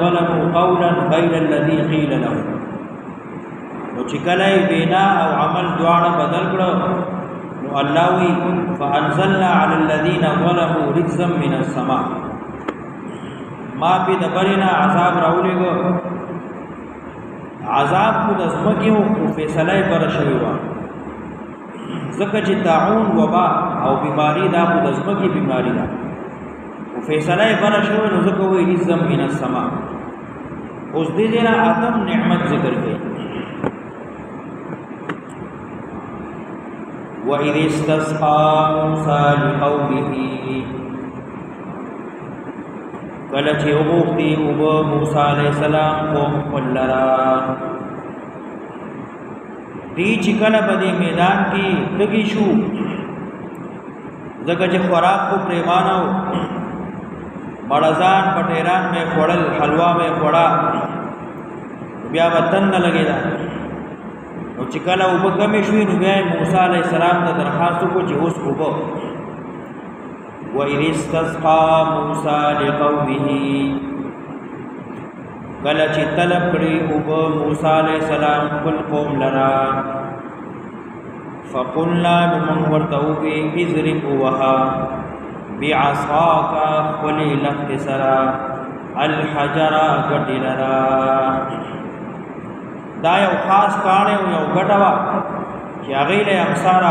ظلموا قولا غير الذي قيل لهم نو چکلای بینا او عمل دواړه بدل کړو نو الله وی فانزلنا على الذين ظلموا رجزا من السماء ما په دبرنا عذاب راولېګو عذاب کو د زمکیو او فیصله پر شوی و زکه چې طاعون وبا او بیماری دا کو د زمکی بیماری دا او فیصله پر شوی نو زکه وی رزق من السما اوس دې جنا اتم نعمت ذکر کړي وَإِذِ اسْتَسْقَى مُوسَى لِقَوْمِهِ کله چې وغوښتي او موسی علیہ السلام قوم ولرا دی چې کله په دې میدان کې دګی شو زګه چې خوراک کو پریمانو مړزان پټیران میں خوړل حلوا میں خوړا بیا وطن نه لګیدا او چې کله وبکمې شوې نو بیا موسی علیہ السلام ته درخواست کو چې اوس وبو وَإِذِ اسْتَسْقَى مُوسَى لِقَوْمِهِ کله چې طلب کړي او موسی علیہ السلام خپل قوم لرا فقلنا لمن ورتوبي اضرب وها بعصاك خپل لخت سرا الحجر غټلرا دا یو خاص کانه یو غټوا چې هغه له امسار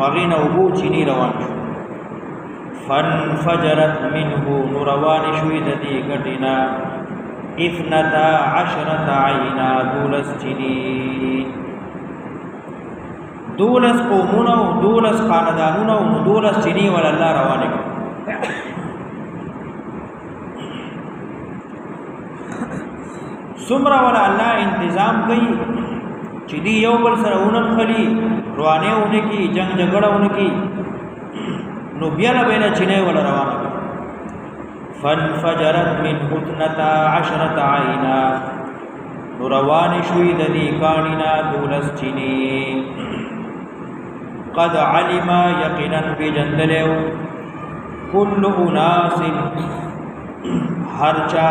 هغه نه وبو چینی روان شو فانفجرت منه نوروان شوی د دې غټینا 12 عینا دولس چینی دولس قومونو دولس خاندانونو دولس چینی ول الله روانه سمرا ول الله انتظام کوي چې دی یو بل سره ونن خلی روانه ونه کی جنگ جګړه ونه کی نو بیا له بینه چینه ول روانه فانفجرت من 12 عینا نو روان شوی د دې کانینا دولس چینی قد علم یقینا بجندلو کل اناس هر چا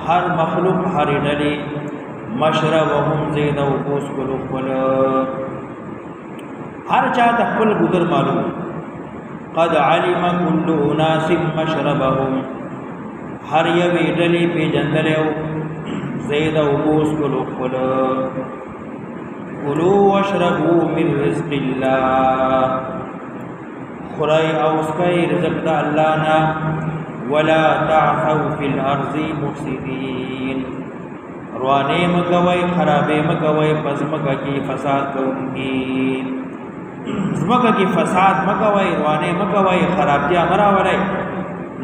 هر مخلوق هر ډلې مشربهم زید او کوس کولو خپل هر چا د خپل ګذر معلوم قد علم كل اناس مشربهم هر یو ډلې په جندلو زید او کوس کولو خپل کلوا واشربوا من رزق الله خورای او اسکای رزق د الله نه ولا تعثوا في الارض مفسدين روانه مکوي خرابې مکوي پس مکه کې فساد کوونکی زمکه کې فساد مکوي روانه مکوي خرابتیا مراولای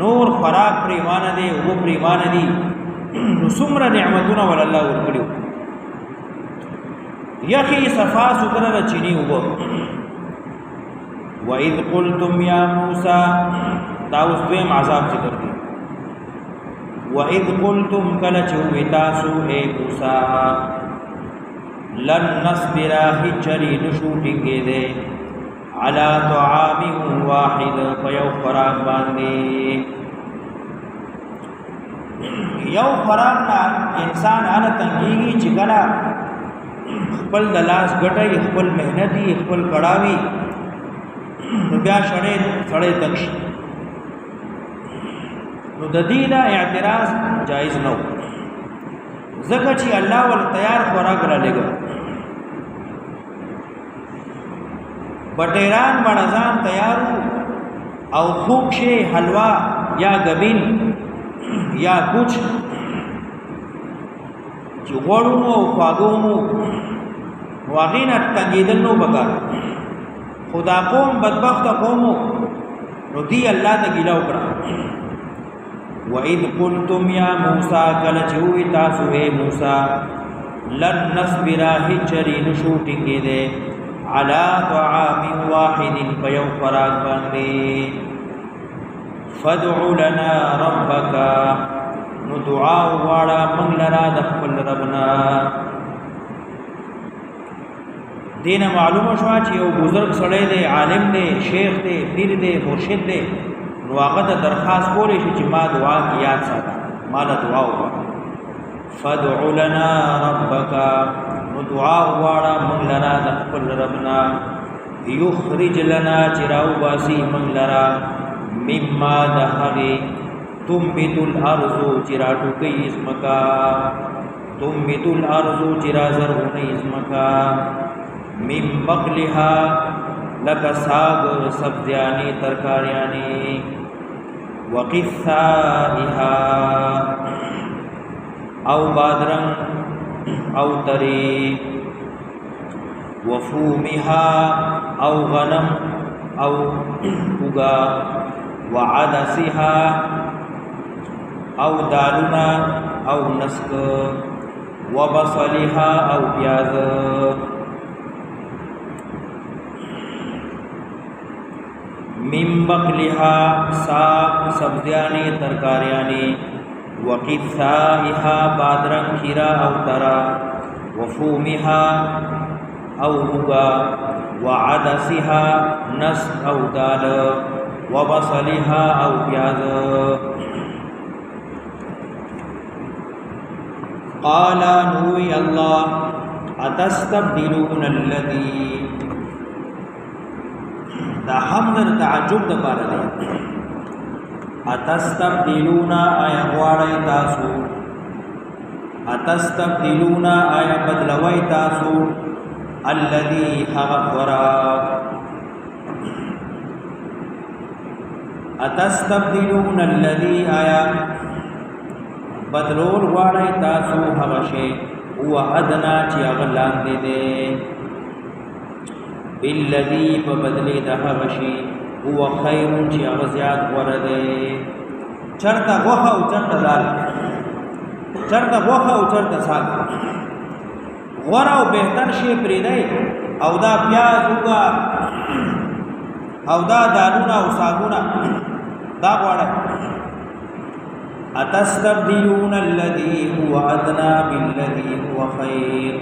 نور خراب پریمان دي او پریمان دي نو څومره نعمتونه ول الله ورکړي یخي صفا سوتره چینی وبو وَإِذْ قُلْتُمْ يَا مُوسَى دا اوس دویم عذاب ذکر دی وَإِذْ قُلْتُمْ کله چې وی تاسو اے موسی لن نصبر هجری نشو ټینګېدې علی طعام واحد په یو خوراک باندې یو خوراک نه انسان هغه تنګېږي چې کله خپل د لاس ګټي خپل مهنتي خپل کړاوي نو بیا سړی تنګ شي نو د دې نه اعتراض جایز نه و ځکه چې الله ول تیار خوراک را لګو بټیران بڼځان تیارو او خوب شي حلوا یا غبین یا کچھ چې غوړو او خواږو واغینا تنګیدل نو بګار خدا قوم بدبخت قوم نو دی الله ته ګیلا وکړه وَإِذْ قُلْتُمْ يَا مُوسَى کله چې وی تاسو اے موسی لن نصبر هجری نشو ټینګېدې علی طعام واحد فیو خوراک باندې فادع لنا ربک نو دعا وغواړه موږ لرا د خپل ربنا دینه معلومه شو چې یو بزرگ سړی دی عالم دی شیخ دی پیر دی مرشد دی نو هغه ته درخواست کولی شي چې ما دعا کې یاد ساته ما له دعا وغواړه فادع لنا ربک نو دعا وغواړه موږ لرا د خپل ربنا یخرج لنا چې راوباسي موږ لرا مما د هغې تنبت الارض چې راټوکوي ځمکه تنبت الارض چې رازرغونوي ځمکه من بقلها لکه ساگ سبزیانی ترکاریانی وقثائها او بادرنگ او تری وفومها او غنم او اگا وعدسها او دالنا او نسک وبصلها او پیاز من بقلها ساگ سبزیانی ترکاریانی وقثائها بادرنگ کھیرا او ترا وفومها او اگا وعدسها نسک او دال وبصلها او پیاز قال نوی اللہ اتستبدلون الذی دا حمد تعجب دا پارا دی اتستبدلون آیا غواړی تاسو اتستبدلون آیا بدلوی تاسو الذی هغه خوراک اتستبدلون الذی آیا بدلول غواړی تاسو هغه شی هو ادنا چې هغه لاندې دی بالذی په بدلې د هغه شی هو خیر چې هغه زیات غوره دی چرته غوښه او چرته دال چرته غوښه او چرته ساګ غوره او بهتر شی پرېږدئ او دا پیاز وګه او دا دالونه او ساګونه دا غواړئ اتستبدلون الذي هو ادنى بالذي هو خير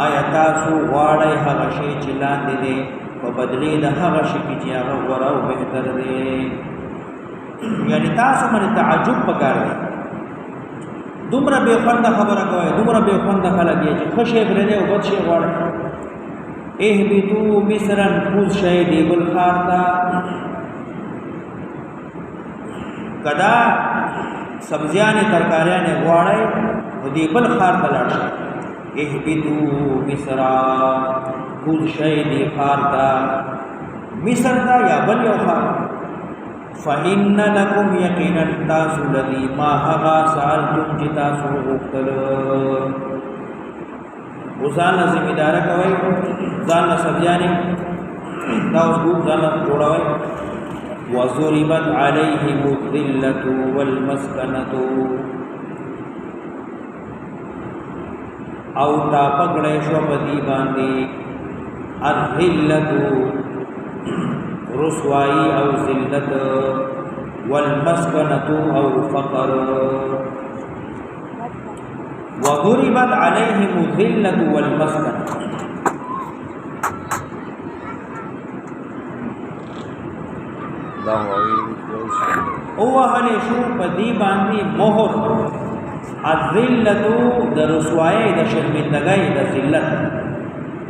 آیا تاسو غواړئ هغه شی چې لاندې دی په بدلې د هغه شي چې هغه غوره او بهتر دی یعنی تاسو باندې تعجب پکار دی دومره بې خونده خبره کوئ دومره بې خونده خلک یې چې ښه شی پرېږدئ او بد شی غواړئ اهبطوا مصرا کوز شئ دې بل ښار ته کدا سبزیانې ترکاریانې غواړئ نو دې بل ښار ته لاړ شئ اهبطوا مصر کوز شئ دې ښار ته مصر ته یا بل یو ښار فإن لكم یقینا تاسو لدی ما هغه سألتم چې تاسو غوښتل ځان له ذمېداره کوئ ځان له سبزیانې دا اوس ګوب ځان له جوړوئ وضربت عليهم الذلة والمسكنة او تا پکړې شو بدی باندې الذلة رسوائی او ذلت والمسکنۃ او فقر وضربت علیہم الذلۃ والمسکنۃ او وهل شو پدی باندې مہر الذلۃ د رسوائی د شرمندگی د ذلت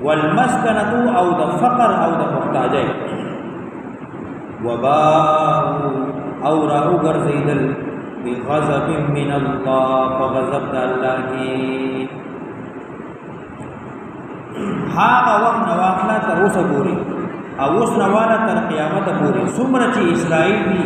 والمسکنۃ او د فقر او د محتاجی وباء او راو ګرځیدل بغضب من الله فغضب د الله کی هغه وخت نو واخلا تر اوسه پورې او اوس نواله تر قیامت پورې څومره چې اسرائیل دي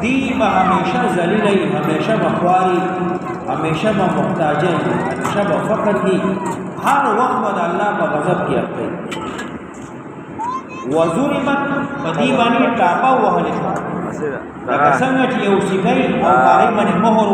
دی به همیشه ذلیلای همیشه بخواری همیشه به محتاجی همیشه به فقر دی هر وخت د الله په غضب کې اخته وظلمت بدی باندې ټاپا وهل شو لکه څنګه چې یو سیګي او هغه باندې مهر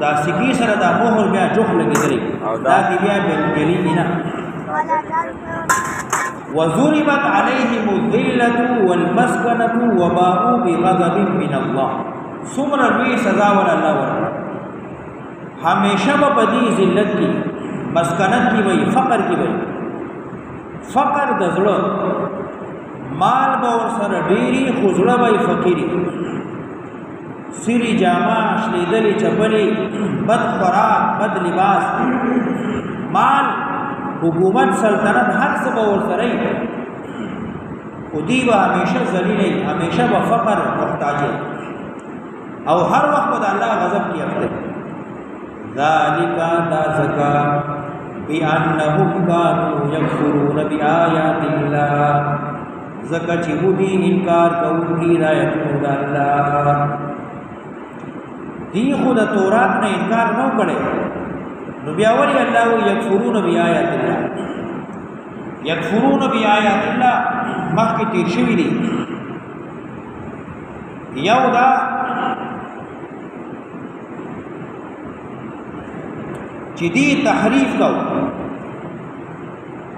دا سیګي سره دا مهر بیا جوخ لګیدلی دا دی بیا بلی نه وضربت عليهم الذلة والمسكنة وباءوا بغضب من الله سمر لوی سزا ول الله ورکړه همیشه به بدی ذلت کی مسکنت کی وای فقر کی وای فقر د زړه مال به ور سره ډیری خو زړه وای فقیری سری جامه شلیدلی چپلی بد خوراک بد لباس مال حکومت سلطنت هر څه به ورسره او دی به همیشه ذلیل همیشه به فقر محتاج او هر وخت به الله غضب کی اخته ذالک دا زکا بانهم كانوا يكفرون بآيات الله زکا چې ودي انکار کوي د آیاتونو د الله دی خو د تورات نه انکار نه کړي نو بیا ولی الله یکفرون بیاات الله یکفرون بیاات الله مخکې تیر شوی دی یو دا چې دی تحریف کو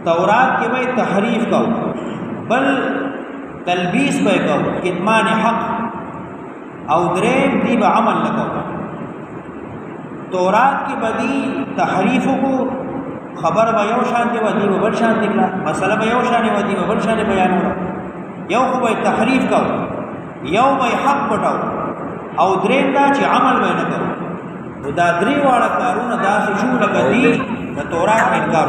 تورات کې به تحریف کو بل تلبیس به کو کتمان حق او دریم دی به عمل لگاو تورات کی بدی تحریف کو خبر به یو شان دی ودی به بل شان دی مسله به یو شان ودی به بل شان بیان یو خو به تحریف کو یو به حق پټاو او دریم دا چې عمل به نه کوي نو دا درې واړه کارونه دا شو لکه دی د تورات انکار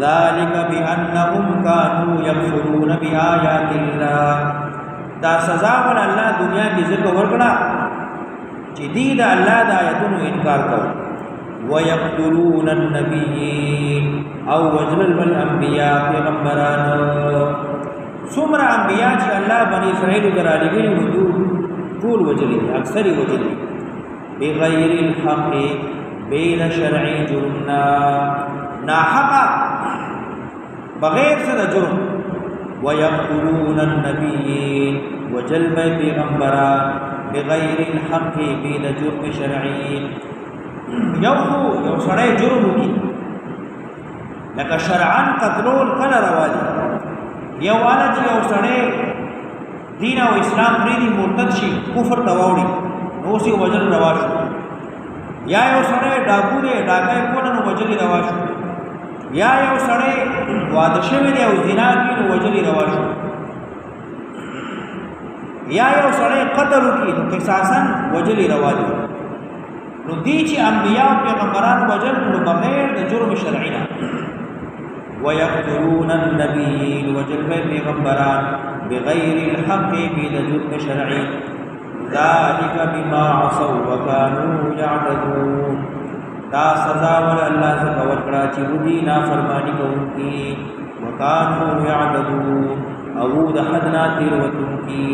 ذالک بانهم كانوا يكفرون بآيات الله دا سزا ول الله دنیا کې ذکر ورکړه چې دې د الله د آیاتونو انکار کوي ويقتلون النبيين او وجل الانبياء پیغمبران څومره انبیاء چې الله بني اسرائیل درالي ویلو ټول وجلي اکثر وجلي بغیر الحق بین شرعي جرمنا ناحق بغیر څه جرم ويقتلون النبيين وجلب پیغمبران بغیر الحق بین جرم شرعي یو سړی جرم کی لکه شرعاً قتلول کله روا دي یو والا چې یو سړی دین او اسلام پریدي مرتد شي کفر ته واوړي نو سی وجل روا شو یا یو سړی ډاکو دی ډاکای کونه نو وجل روا شو یا یو سړی واده شوی دی او زنا کوي نو وجل روا شو یا یو سړی قتل کوي نو قصاصاً وجل روا دي نو دی چې انبیاء او پیغمبران وجل نو بغیر د جرم شرعي نه ويقتلون النبيين وجل پیغمبران بغیر الحق بلا جرم شرعي ذلك بما عصوا وكانوا يعتدون دا سزا ول الله څخه ورکړه چې ودي نافرمانی کوونکی وكانوا يعتدون او د حدنا تیروتونکی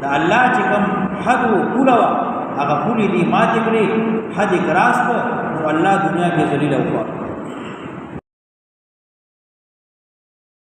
دا الله چې کوم حد کولوا هغه پوری دی ماته کړی حد کراس کو نو الله دنیا کې ذلیل وکړه